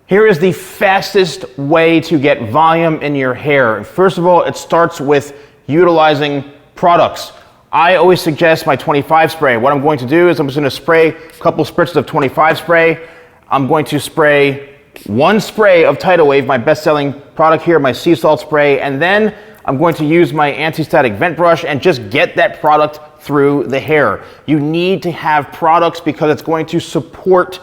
Here is the fastest way to get volume in your hair. First of all, it starts with utilizing products. I always suggest my 25 spray. What I'm going to do is I'm just going to spray a couple spritzes of 25 spray. I'm going to spray one spray of Tidal Wave, my best-selling product here, my sea salt spray, and then I'm going to use my anti-static vent brush and just get that product through the hair. You need to have products because it's going to support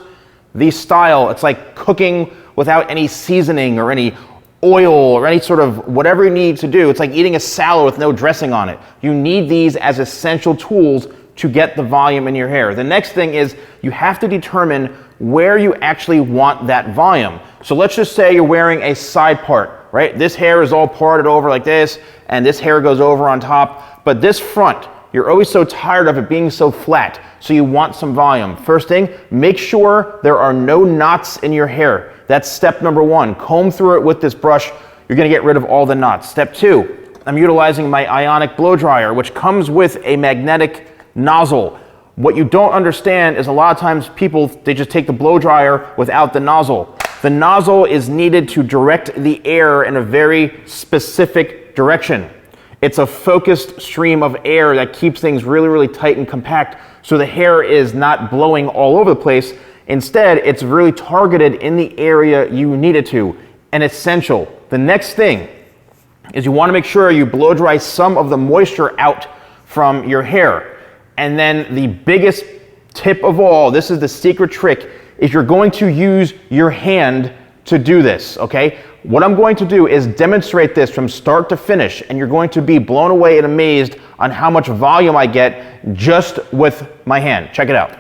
the style. It's like cooking without any seasoning or any oil or any sort of whatever you need to do. It's like eating a salad with no dressing on it. You need these as essential tools to get the volume in your hair. The next thing is you have to determine where you actually want that volume. So let's just say you're wearing a side part, right? This hair is all parted over like this, and this hair goes over on top, but this front, you're always so tired of it being so flat, so you want some volume. First thing, make sure there are no knots in your hair. That's step number one. Comb through it with this brush. You're gonna get rid of all the knots. Step two, I'm utilizing my ionic blow dryer, which comes with a magnetic nozzle. What you don't understand is a lot of times people, they just take the blow dryer without the nozzle. The nozzle is needed to direct the air in a very specific direction. It's a focused stream of air that keeps things really, really tight and compact so the hair is not blowing all over the place. Instead, it's really targeted in the area you need it to, and essential. The next thing is you want to make sure you blow dry some of the moisture out from your hair. And then the biggest tip of all, this is the secret trick, is you're going to use your hand to do this, okay? What I'm going to do is demonstrate this from start to finish, and you're going to be blown away and amazed on how much volume I get just with my hand. Check it out.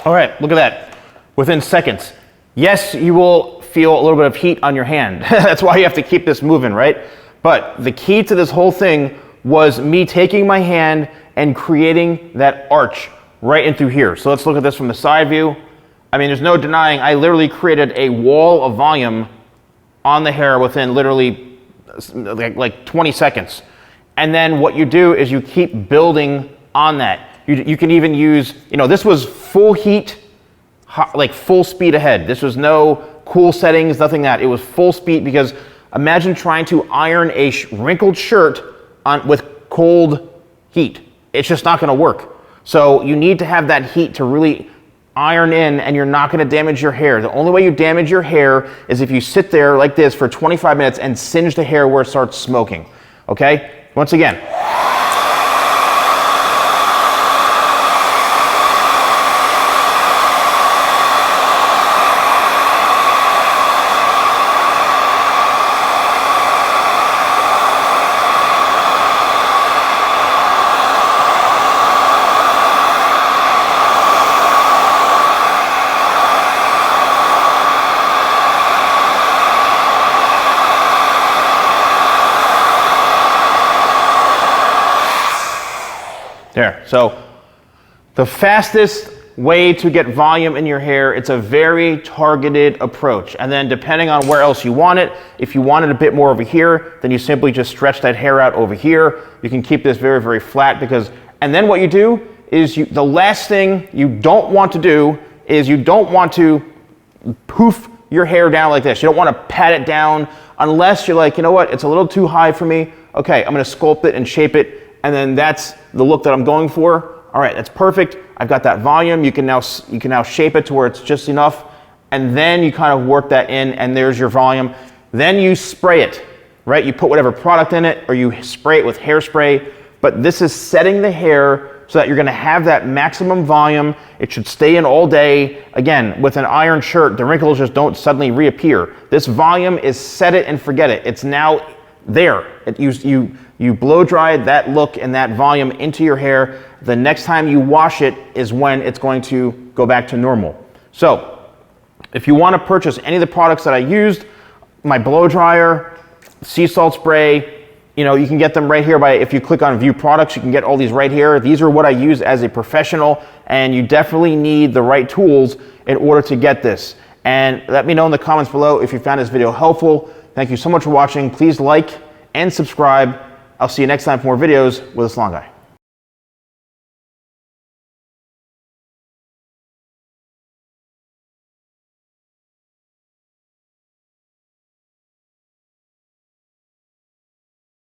All right, look at that. Within seconds. Yes, you will feel a little bit of heat on your hand. That's why you have to keep this moving, right? But the key to this whole thing was me taking my hand and creating that arch right in through here. So let's look at this from the side view. I mean, there's no denying I literally created a wall of volume on the hair within literally like 20 seconds. And then what you do is you keep building on that. You can even use, you know, this was full heat, like full speed ahead. This was no cool settings, nothing that. It was full speed because imagine trying to iron a wrinkled shirt with cold heat. It's just not going to work. So you need to have that heat to really iron in, and you're not going to damage your hair. The only way you damage your hair is if you sit there like this for 25 minutes and singe the hair where it starts smoking. Okay? Once again. There. So the fastest way to get volume in your hair, it's a very targeted approach. And then depending on where else you want it, if you want it a bit more over here, then you simply just stretch that hair out over here. You can keep this very, very flat because, and then what you do is the last thing you don't want to do is you don't want to poof your hair down like this. You don't want to pat it down unless you're like, you know what, it's a little too high for me. Okay, I'm gonna sculpt it and shape it, and then that's the look that I'm going for. All right, that's perfect. I've got that volume. You can now shape it to where it's just enough, and then you kind of work that in, and there's your volume. Then you spray it, right? You put whatever product in it, or you spray it with hairspray, but this is setting the hair so that you're gonna have that maximum volume. It should stay in all day. Again, with an iron shirt, the wrinkles just don't suddenly reappear. This volume is set it and forget it. It's now there. You blow dry that look and that volume into your hair. The next time you wash it is when it's going to go back to normal. So if you wanna purchase any of the products that I used, my blow dryer, sea salt spray, you know, you can get them right here if you click on view products, you can get all these right here. These are what I use as a professional, and you definitely need the right tools in order to get this. And let me know in the comments below if you found this video helpful. Thank you so much for watching. Please like and subscribe. I'll see you next time for more videos with the Salon Guy.